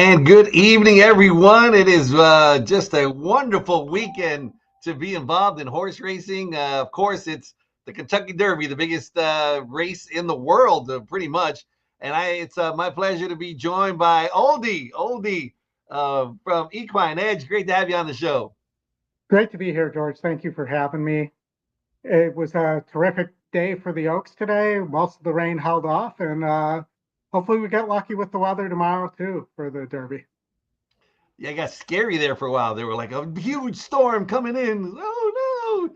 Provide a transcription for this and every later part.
And good evening, everyone. It is just a wonderful weekend to be involved in horse racing. Of course, it's the Kentucky Derby, the biggest race in the world, pretty much. And it's my pleasure to be joined by Oldie from Equine Edge. Great to have you on the show. Great to be here, George. Thank you for having me. It was a terrific day for the Oaks today. Most of the rain held off, and hopefully we get lucky with the weather tomorrow, too, for the Derby. Yeah, it got scary there for a while. They were like a huge storm coming in. Oh, no,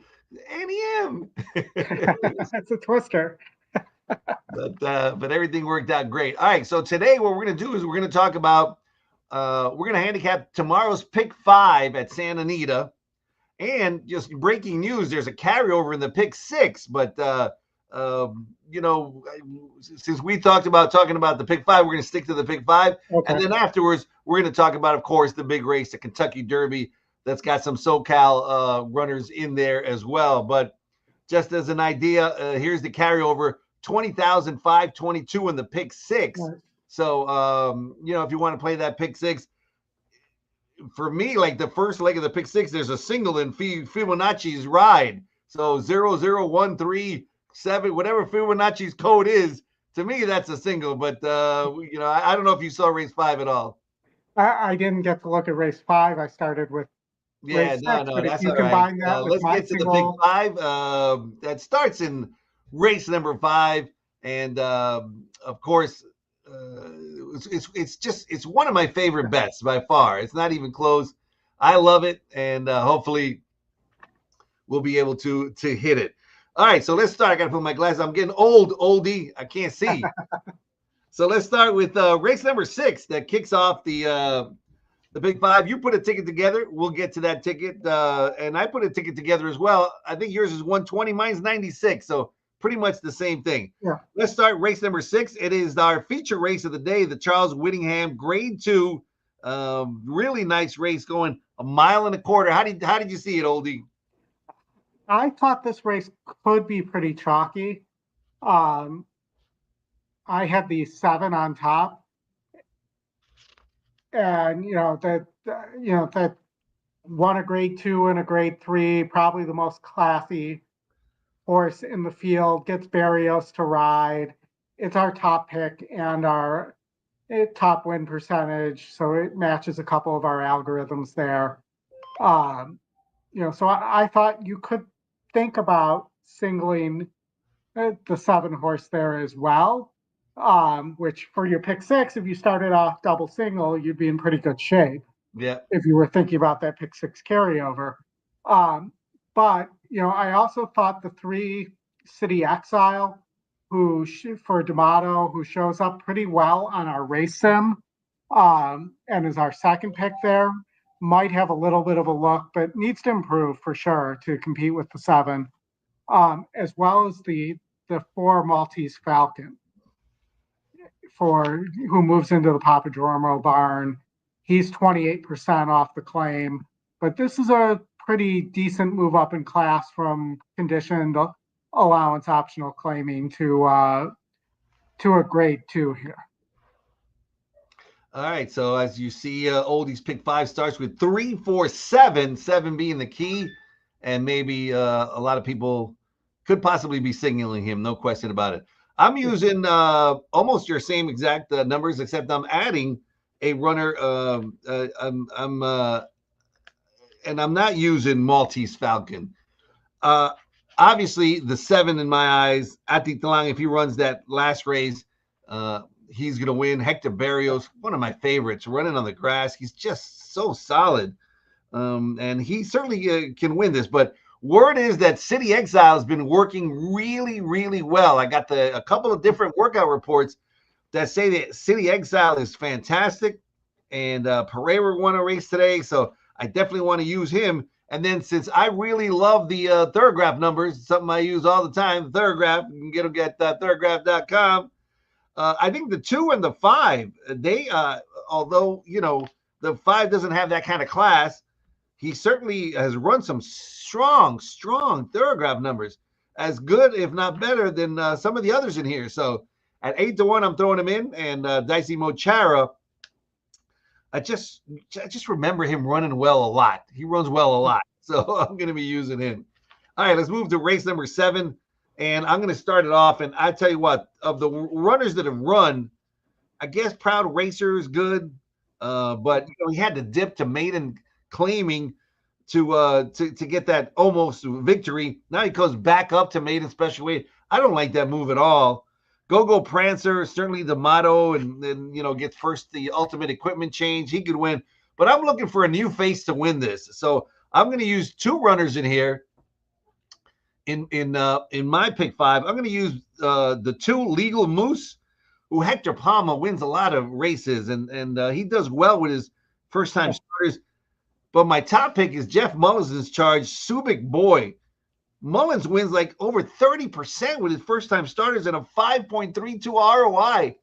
Annie M. That's a twister. But everything worked out great. All right, so today what we're going to do is we're going to talk about we're going to handicap tomorrow's pick 5 at Santa Anita. And just breaking news, there's a carryover in the pick 6. But, since we talking about the pick 5, we're going to stick to the pick 5. Okay. And then afterwards, we're going to talk about, of course, the big race, the Kentucky Derby, that's got some SoCal runners in there as well. But just as an idea, here's the carryover, 20,522 in the pick 6. Right. So, if you want to play that pick 6, for me, like the first leg of the pick 6, there's a single in Fibonacci's ride. So 00137, whatever Fibonacci's code is, to me, that's a single. But, I don't know if you saw race 5 at all. I didn't get to look at race 5. I started with race 6, that's all right. Let's get to the pick 5. That starts in race number 5. And, of course, it's one of my favorite bets by far. It's not even close. I love it, and hopefully we'll be able to hit it. All right, so let's start. I gotta put my glasses. I'm getting oldie. I can't see. So let's start with race number 6 that kicks off the big 5. You put a ticket together. We'll get to that ticket, and I put a ticket together as well. I think yours is 120. Mine's 96. So pretty much the same thing. Yeah. Let's start race number 6. It is our feature race of the day, the Charles Whittingham Grade 2. Really nice race, going 1.25 miles. How did you see it, Oldie? I thought this race could be pretty chalky. I had the 7 on top, and that won a Grade 2 and a Grade 3, probably the most classy horse in the field, gets Barrios to ride. It's our top pick and our top win percentage, so it matches a couple of our algorithms there. So I thought you could think about singling the 7 horse there as well, which for your pick 6, if you started off double single, you'd be in pretty good shape. Yeah. If you were thinking about that pick 6 carryover. But, I also thought the 3 City Exile, for D'Amato, who shows up pretty well on our race sim, and is our second pick there, might have a little bit of a look, but needs to improve for sure to compete with the 7, as well as the 4 Maltese Falcon, who moves into the Papadromo barn. He's 28% off the claim, but this is a pretty decent move up in class from conditioned allowance optional claiming to a Grade 2 here. All right, so as you see, Oldie's pick 5 starts with 3, 4, 7, 7 being the key, and maybe a lot of people could possibly be signaling him, no question about it. I'm using almost your same exact numbers, except I'm adding a runner. And I'm not using Maltese Falcon. Obviously, the 7 in my eyes, Ati Talang, if he runs that last race, he's going to win. Hector Barrios, one of my favorites, running on the grass. He's just so solid. And he certainly can win this. But word is that City Exile has been working really, really well. I got a couple of different workout reports that say that City Exile is fantastic. And Pereira won a race today, so I definitely want to use him. And then since I really love the Thoroughgraph numbers, something I use all the time, Thoroughgraph, you can get them at thoroughgraph.com. I think the 2 and the 5, they, although, the 5 doesn't have that kind of class, he certainly has run some strong Thoroughgraph numbers, as good, if not better, than some of the others in here. So at 8-1, I'm throwing him in, and Dicey Mochara I just remember him running well a lot. He runs well a lot, so I'm going to be using him. All right, let's move to race number 7, and I'm going to start it off. And I tell you what, of the runners that have run, I guess Proud Racer is good, but he had to dip to maiden claiming to get that almost victory. Now he goes back up to maiden special weight. I don't like that move at all. Go Prancer, certainly the motto, and then gets first the ultimate equipment change. He could win, but I'm looking for a new face to win this. So I'm going to use 2 runners in here. In my pick 5, I'm going to use the 2 Legal Moose, who Hector Palma wins a lot of races, and he does well with his first time starters. But my top pick is Jeff Mullins' charge, Subic Boy. Mullins wins like over 30% with his first time starters and a 5.32 ROI.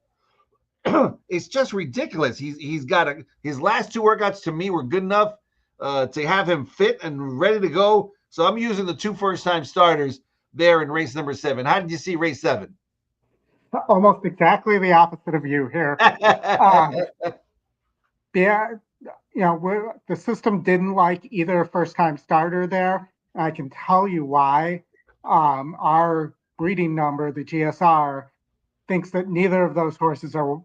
It's just ridiculous. He's got his last 2 workouts to me were good enough to have him fit and ready to go. So I'm using the 2 first time starters there in race number 7. How did you see race 7? Almost exactly the opposite of you here. Yeah, the system didn't like either first time starter there. I can tell you why. Our breeding number, the GSR, thinks that neither of those horses are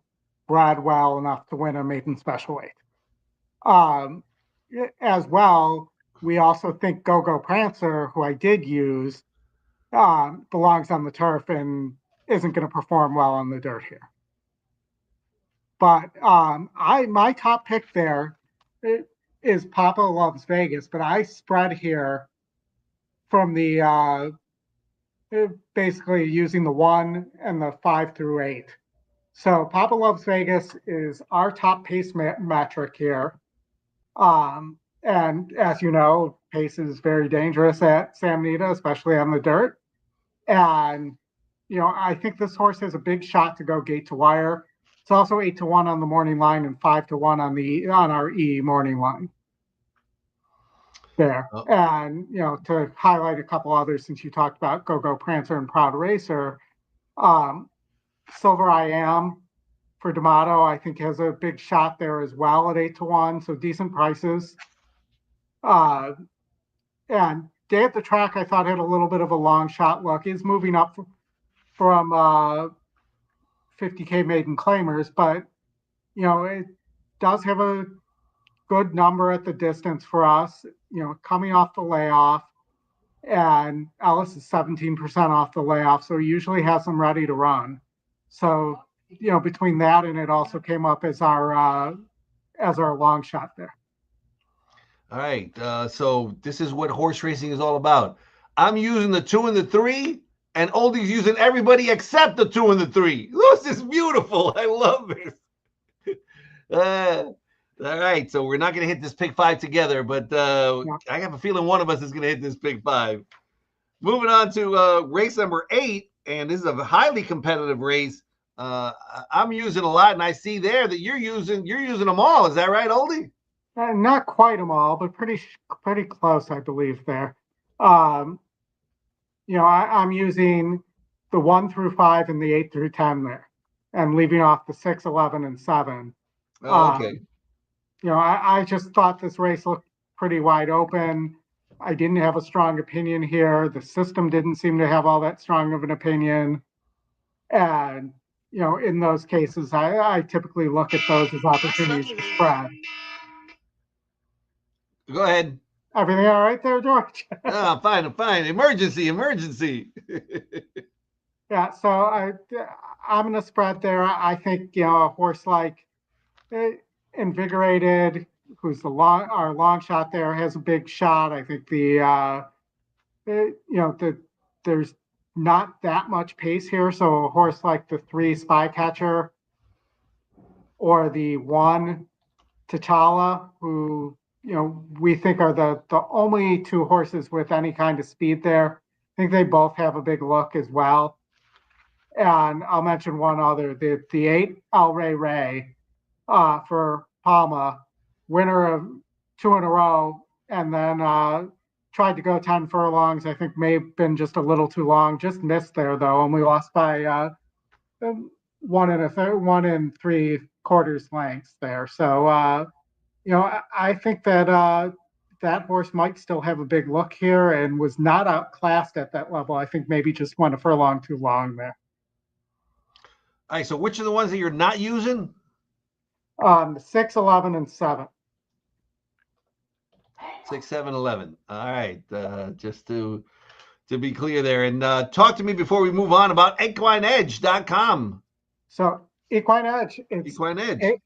bred well enough to win a maiden special weight. As well, we also think Go Prancer, who I did use, belongs on the turf and isn't going to perform well on the dirt here. But my top pick there is Papa Loves Vegas, but I spread here from the basically using the 1 and the 5 through 8. So Papa Loves Vegas is our top pace metric here. And as you know, pace is very dangerous at Santa Anita, especially on the dirt. And, I think this horse has a big shot to go gate to wire. It's also 8-1 on the morning line and 5-1 on our E morning line. There. Oh. And, to highlight a couple others, since you talked about Go Prancer and Proud Racer, Silver I Am for D'Amato, I think has a big shot there as well at 8-1, so decent prices. And Day at the Track, I thought had a little bit of a long shot look. He's moving up from 50K maiden claimers, but it does have a good number at the distance for us, coming off the layoff, and Ellis is 17% off the layoff, so he usually has them ready to run. So, between that and it also came up as our long shot there. All right, so this is what horse racing is all about. I'm using the 2 and the 3, and Oldie's using everybody except the 2 and the 3. This is beautiful. I love this. All right, so we're not going to hit this pick 5 together, but I have a feeling one of us is going to hit this pick 5. Moving on to race number 8, and this is a highly competitive race. I'm using a lot, and I see there that you're using them all. Is that right, Oldie? Not quite them all, but pretty close, I believe. There, I'm using the 1 through 5 and the 8 through 10 there, and leaving off the 6, 11, and 7. Oh, okay. I just thought this race looked pretty wide open. I didn't have a strong opinion here. The system didn't seem to have all that strong of an opinion. And, in those cases, I typically look at those as opportunities to spread. Go ahead. Everything all right there, George? I'm fine. Emergency. Yeah, so I'm going to spread there. I think, a horse like Invigorated, who's our long shot there, has a big shot. I think there's not that much pace here. So a horse like the 3 Spycatcher or the 1 T'Challa, who, we think are the only 2 horses with any kind of speed there. I think they both have a big look as well. And I'll mention one other, the 8 El Ray for Palma, winner of 2 in a row, and then tried to go 10 furlongs. I think may have been just a little too long. Just missed there though, and we lost by 1 in 3 quarters lengths there. So, I think that that horse might still have a big look here and was not outclassed at that level. I think maybe just went a furlong too long there. All right. So which are the ones that you're not using? 6, 11, and 7. 6, 7, 11. All right. Just to be clear there. And talk to me before we move on about equineedge.com. So Equine Edge, Equine Edge.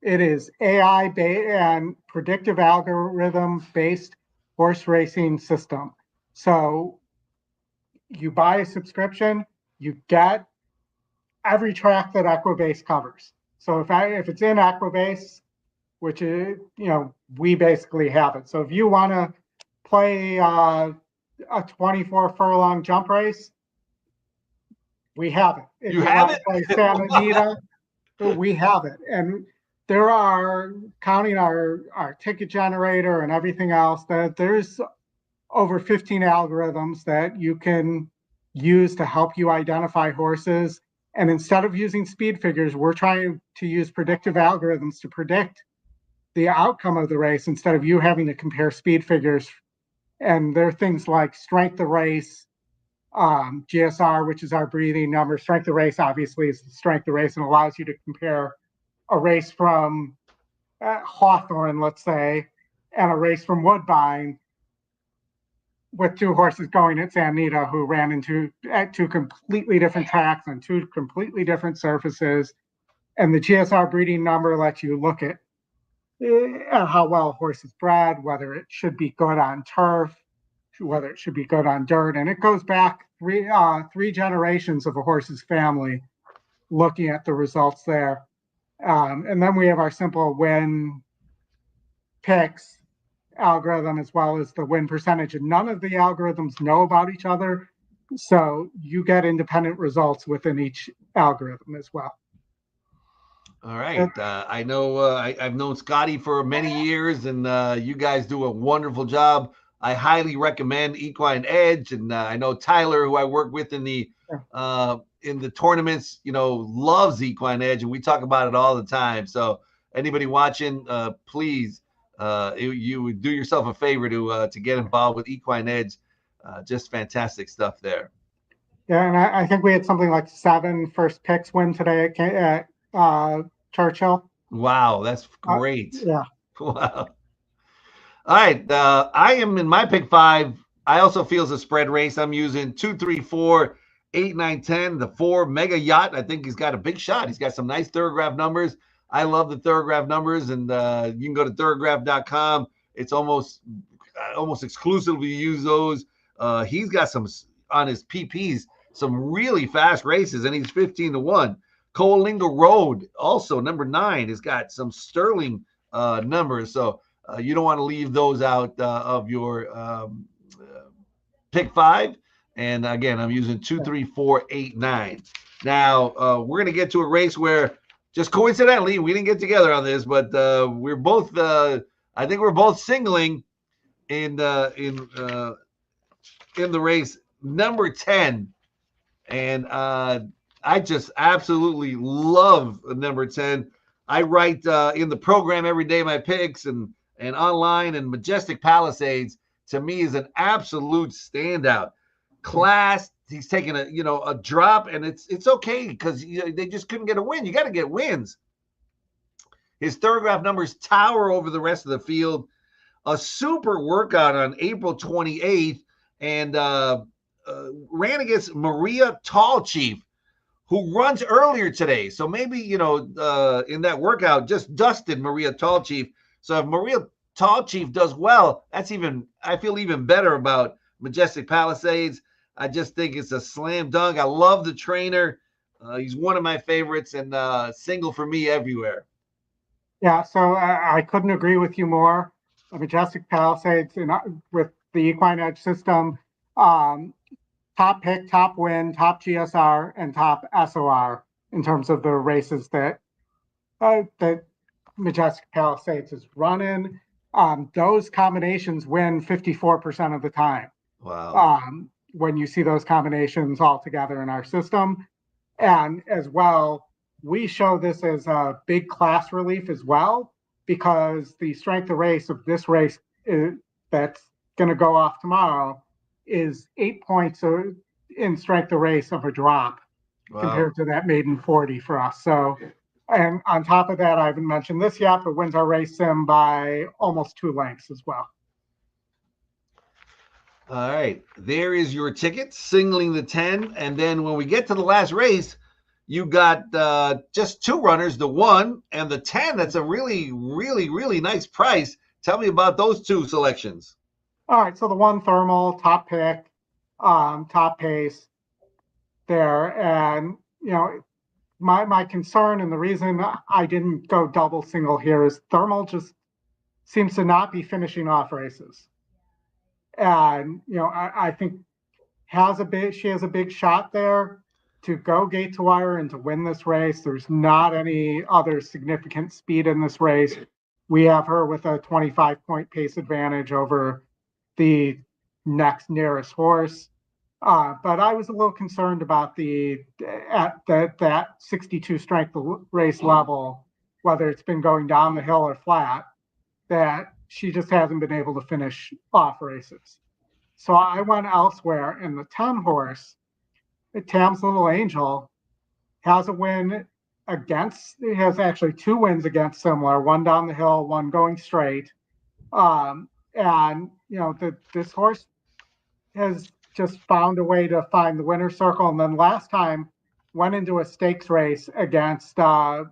It is AI and predictive algorithm based horse racing system. So you buy a subscription, you get every track that Equibase covers. So if it's in Equibase, which is, we basically have it. So if you want to play a 24 furlong jump race, we have it. If you have it? Play Santa Anita, we have it. And there are, counting our ticket generator and everything else, that there's over 15 algorithms that you can use to help you identify horses. And instead of using speed figures, we're trying to use predictive algorithms to predict the outcome of the race instead of you having to compare speed figures. And there are things like strength of race, GSR, which is our breathing number. Strength of race, obviously, is the strength of race and allows you to compare a race from Hawthorne, let's say, and a race from Woodbine with two horses going at Santa Anita who ran at two completely different tracks on two completely different surfaces. And the GSR breeding number lets you look at how well a horse is bred, whether it should be good on turf, whether it should be good on dirt. And it goes back three generations of a horse's family looking at the results there. And then we have our simple win picks algorithm as well as the win percentage. And none of the algorithms know about each other. So you get independent results within each algorithm as well. All right. I know I've known Scotty for many years, and you guys do a wonderful job. I highly recommend Equine Edge, and I know Tyler, who I work with in the tournaments, loves Equine Edge, and we talk about it all the time. So anybody watching, please, you would do yourself a favor to get involved with Equine Edge. Just fantastic stuff there. Yeah, and I think we had something like 7 first picks win today at Churchill. Wow, that's great. Yeah. Wow. All right. I am in my pick 5. I also feel it's a spread race. I'm using 2, 3, 4, 8, 9, 10. The 4 Mega Yacht. I think he's got a big shot. He's got some nice thoroughgraph numbers. I love the thoroughgraph numbers, and you can go to thoroughgraph.com. It's almost exclusively use those. He's got some on his PPs, some really fast races, and he's 15-1. Coalinga Road, also number 9, has got some sterling numbers. So you don't want to leave those out of your pick 5. And again, I'm using 2, 3, 4, 8, 9. Now we're going to get to a race where, just coincidentally, we didn't get together on this, but we're both. I think we're both singling in the race number 10, and I just absolutely love number 10. I write in the program every day my picks and online, and Majestic Palisades to me is an absolute standout. Class, he's taking a drop, and it's okay because they just couldn't get a win. You got to get wins. His thoroughgraph numbers tower over the rest of the field. A super workout on April 28th, and ran against Maria Tallchief, who runs earlier today. So maybe, in that workout, just dusted Maria Tallchief. So if Maria Tallchief does well, I feel even better about Majestic Palisades. I just think it's a slam dunk. I love the trainer. He's one of my favorites, and single for me everywhere. Yeah, so I couldn't agree with you more. Majestic Palisades with the Equine Edge system, top pick, top win, top GSR, and top SOR in terms of the races that Majestic Palisades is running. Those combinations win 54% of the time. Wow. When you see those combinations all together in our system. And as well, we show this as a big class relief as well, because the strength of race of this race that's going to go off tomorrow is 8 points in strength of race of a drop Wow. compared to that maiden 40 for us. So, and on top of that, I haven't mentioned this yet, but wins our race sim by almost 2 lengths as well. All right. There is your ticket, singling the 10. And then when we get to the last race, you got just two runners, the 1 and the 10. That's a really, really, really nice price. Tell me about those two selections. All right. So the 1 thermal, top pick, top pace there. And, my concern and the reason I didn't go double single here is thermal just seems to not be finishing off races. And, I think she has a big shot there to go gate to wire and to win this race. There's not any other significant speed in this race. We have her with a 25-point pace advantage over the next nearest horse. But I was a little concerned about that 62 strength race level, whether it's been going down the hill or flat, that she just hasn't been able to finish off races. So I went elsewhere, and the 10 horse, Tam's Little Angel, has actually 2 wins against similar, one down the hill, one going straight. And this horse has just found a way to find the winner's circle. And then last time went into a stakes race against a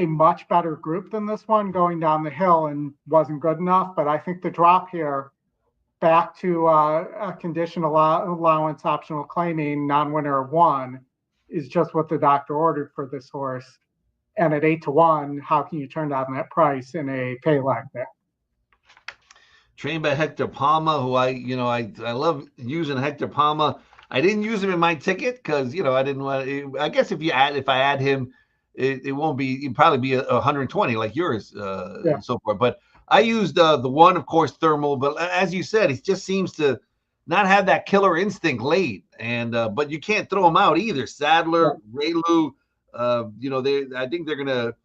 much better group than this one going down the hill and wasn't good enough. But I think the drop here back to a condition allowance optional claiming non-winner of 1 is just what the doctor ordered for this horse. And at 8-1, how can you turn down that price in a pay like that? Trained by Hector Palma, who I love using Hector Palma. I didn't use him in my ticket because I didn't want. I guess if I add him, it won't be. It'd probably be 120 like yours, and so forth. But I used the 1, of course, thermal. But as you said, he just seems to not have that killer instinct late, and but you can't throw him out either. Sadler, Raylu, I think they're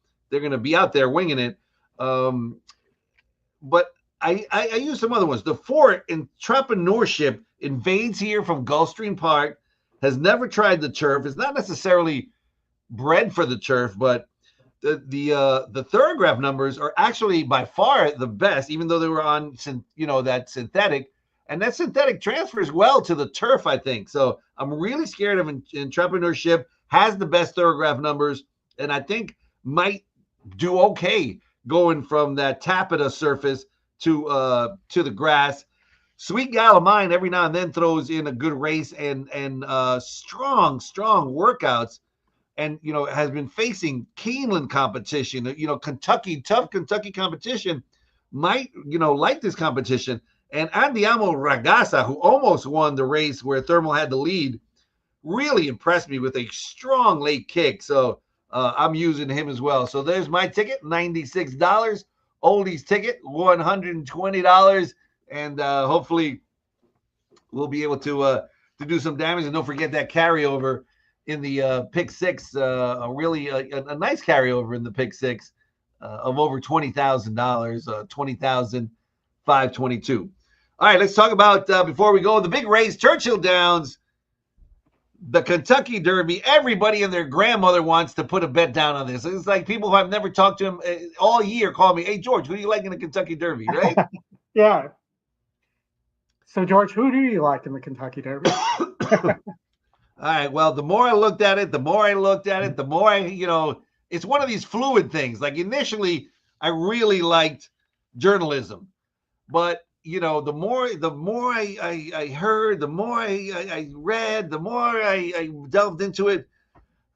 gonna be out there winging it. But I use some other ones. The 4 Entrepreneurship invades here from Gulfstream Park, has never tried the turf. It's not necessarily bred for the turf, but the thoroughgraph numbers are actually by far the best, even though they were on that synthetic, and that synthetic transfers well to the turf, I think. So I'm really scared of Entrepreneurship. Has the best thoroughgraph numbers, and I think might do okay going from that tappeta surface to the grass. Sweet Gal of Mine every now and then throws in a good race and strong workouts, and has been facing Keeneland competition, tough Kentucky competition. Might like this competition. And Andiamo Ragazza, who almost won the race where Thermal had the lead, really impressed me with a strong late kick. So I'm using him as well. So there's my ticket, $96. Oldies ticket, $120, and hopefully we'll be able to do some damage. And don't forget that carryover in the pick 6, really a nice carryover in the pick 6 of over $20,000, $20,522. All right, let's talk about before we go the big race, Churchill Downs. The Kentucky Derby, everybody and their grandmother wants to put a bet down on this. It's like people who I've never talked to him all year call me, "Hey, George, who do you like in the Kentucky Derby?" Right? Yeah. So, George, who do you like in the Kentucky Derby? All right. Well, the more I looked at it, the more it's one of these fluid things. Like initially, I really liked journalism, but the more I heard, the more I read, the more I delved into it,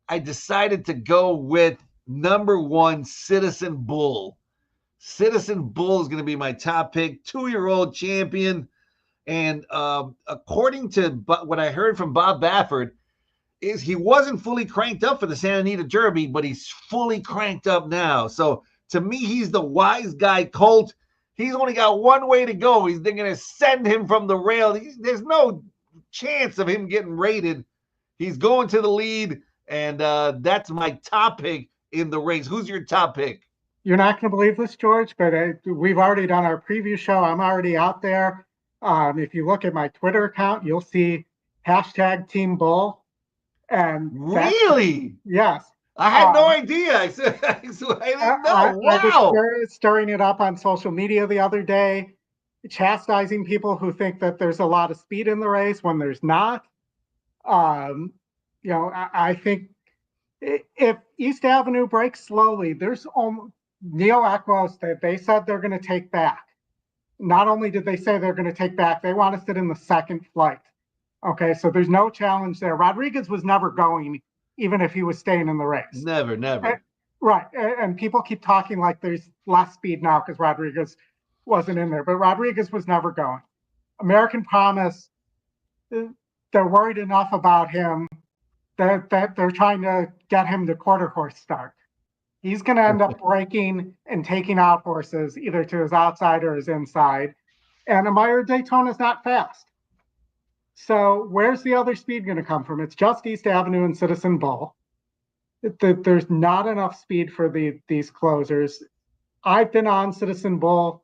I decided to go with number 1, Citizen Bull. Citizen Bull is going to be my top pick, 2-year-old champion. And according to what I heard from Bob Baffert, is he wasn't fully cranked up for the Santa Anita Derby, but he's fully cranked up now. So to me, he's the wise guy colt. He's only got one way to go. They're going to send him from the rail. There's no chance of him getting rated. He's going to the lead. and that's my top pick in the race. Who's your top pick? You're not going to believe this, George, but we've already done our preview show. I'm already out there. If you look at my Twitter account, you'll see hashtag Team Bull, and that's Really? yes. I had no idea. I said, I didn't know. I was Wow. stirring it up on social media the other day, chastising people who think that there's a lot of speed in the race when there's not. Um, I think if East Avenue breaks slowly, there's Neil Ecklos, they said they're going to take back. Not only did they say they're going to take back, they want to sit in the second flight. Okay, so there's no challenge there. Rodriguez was never going, even if he was staying in the race. Never, never. Right. And people keep talking like there's less speed now because Rodriguez wasn't in there, but Rodriguez was never going. American Promise, they're worried enough about him that they're trying to get him to quarter horse start. He's going to end up breaking and taking out horses either to his outside or his inside. And Amira Daytona is not fast. So where's the other speed going to come from? It's just East Avenue and Citizen Bull. There's not enough speed for these closers. I've been on Citizen Bull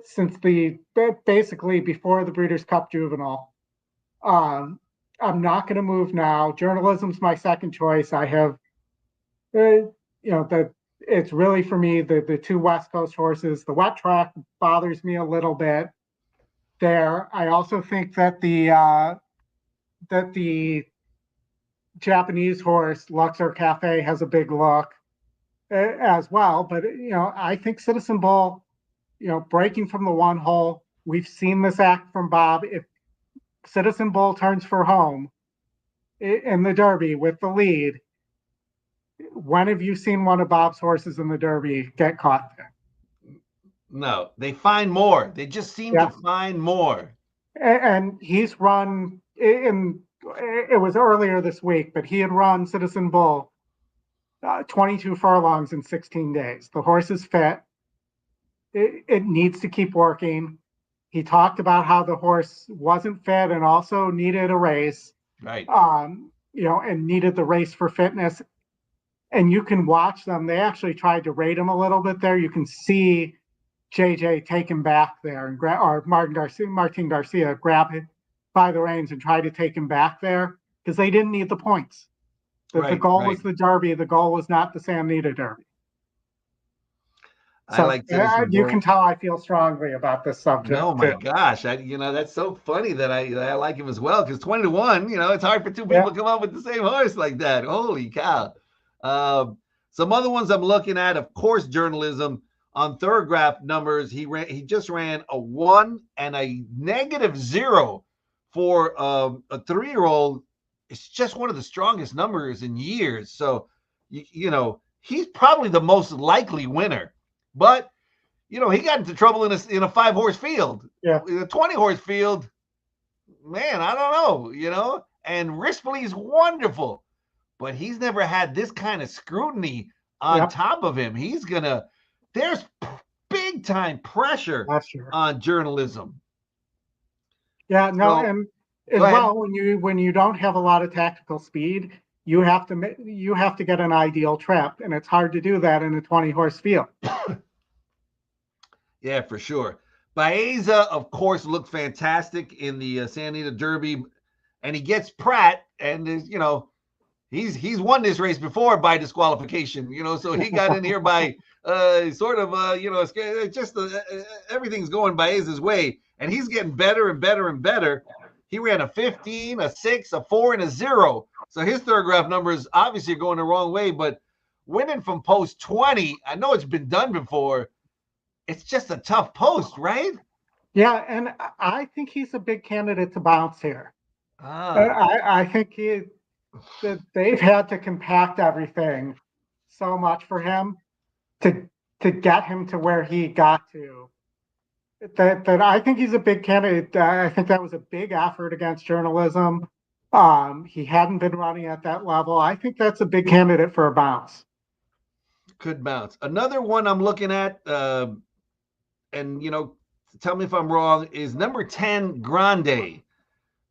since basically before the Breeders' Cup Juvenile. I'm not going to move now. Journalism's my second choice. I have, it's really for me the two West Coast horses. The wet track bothers me a little bit there. I also think that the Japanese horse Luxor Cafe has a big look as well. But I think Citizen Bull, breaking from the one hole, we've seen this act from Bob. If Citizen Bull turns for home in the Derby with the lead, when have you seen one of Bob's horses in the Derby get caught there? No, they find more. They just seem to find more. And he's run it was earlier this week, but he had run Citizen Bull 22 furlongs in 16 days. The horse is fit. It needs to keep working. He talked about how the horse wasn't fit and also needed a race. Right. And needed the race for fitness. And you can watch them. They actually tried to rate him a little bit there. You can see JJ take him back there or Martin Garcia grab it by the reins and try to take him back there because they didn't need the points. The goal was the Derby. The goal was not the Santa Anita Derby. So you can tell I feel strongly about this subject. Oh my gosh. That's so funny that I like him as well. Because 20-1, it's hard for two people to come up with the same horse like that. Holy cow. Some other ones I'm looking at, of course, journalism on Thoroughgraph numbers. He just ran a 1 and a -0 for a 3-year-old. It's just one of the strongest numbers in years. So, he's probably the most likely winner. But, he got into trouble in a 5-horse field. Yeah. In a 20-horse field, man, I don't know, and Rispolly's wonderful. But he's never had this kind of scrutiny on top of him. There's big time pressure on journalism. Yeah, no, and as well, when you don't have a lot of tactical speed, you have to get an ideal trip, and it's hard to do that in a 20-horse field. Yeah, for sure. Baeza, of course, looked fantastic in the Santa Anita Derby, and he gets Pratt, and he's won this race before by disqualification, so he got in here by everything's going Baeza's way, and he's getting better and better and better. He ran a 15, a 6, a 4, and a 0. So his Thoroughgraph numbers obviously are going the wrong way, but winning from post 20, I know it's been done before. It's just a tough post, right? Yeah, and I think he's a big candidate to bounce here. I think that they've had to compact everything so much for him to get him to where he got to. That I think he's a big candidate. I think that was a big effort against journalism. He hadn't been running at that level. I think that's a big candidate for a bounce. Could bounce. Another one I'm looking at, and tell me if I'm wrong, is number 10, Grande.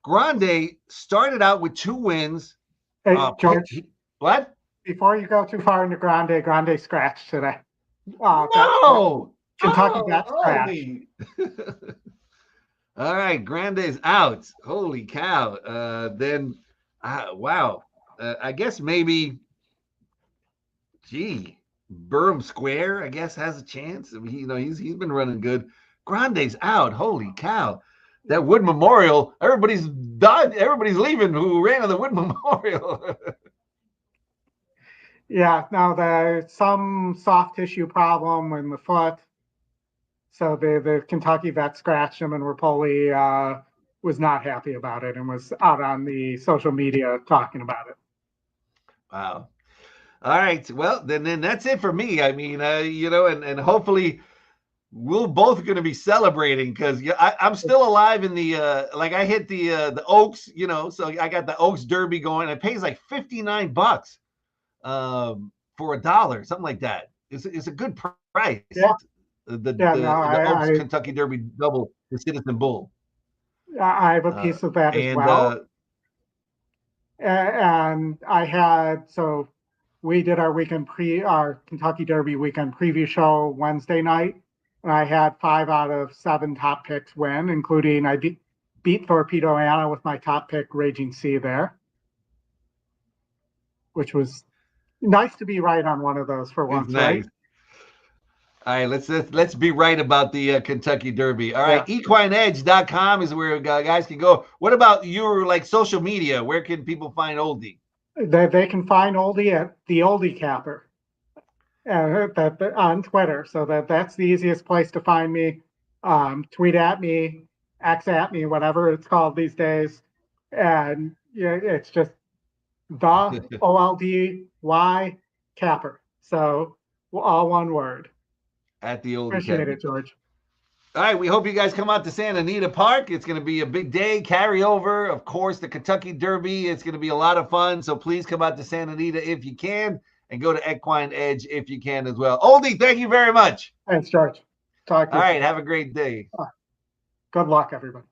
Grande started out with 2 wins, Hey, George, What? before you go too far into Grande scratch today. That's the No. Kentucky Oh, Vet Scratch. holy. All right, Grande's out. Holy cow. Then, wow. I guess maybe, gee, Burham Square, I guess, has a chance. I mean, he's been running good. Grande's out. Holy cow. That Wood Memorial, everybody's died. Everybody's leaving who ran on the Wood Memorial. Yeah, now there's some soft tissue problem in the foot. So the Kentucky vet scratched him, and Rapoli was not happy about it and was out on the social media talking about it. Wow. All right. Well, then that's it for me. I mean, and hopefully we're both going to be celebrating because I'm still alive in the like I hit the Oaks, so I got the Oaks Derby going. It pays like $59 for $1, something like that. It's a good price. Yeah, The yeah, no, the the Oaks Kentucky Derby double the Citizen Bull. I have a piece of that as And well. And so we did our Kentucky Derby weekend preview show Wednesday night, and I had 5 out of 7 top picks win, including I beat Torpedo Anna with my top pick Raging Sea there, which was nice to be right on one of those for once, nice. right? All right, let's be right about the Kentucky Derby. All right, Yeah. equineedge.com is where guys can go. What about your social media? Where can people find Oldie? They can find Oldie at the Oldie Capper on Twitter. So that's the easiest place to find me. Tweet at me, X at me, whatever it's called these days. And yeah, it's just the OLDY Capper. So all one word. At the Oldie Appreciate Capper. it, George. All right, we hope you guys come out to Santa Anita Park. It's going to be a big day. Carryover, of course, the Kentucky Derby. It's going to be a lot of fun. So please come out to Santa Anita if you can, and go to Equine Edge if you can as well. Oldie, thank you very much. Thanks, George. Talk to All you right, soon. have a great day. Good luck, everybody.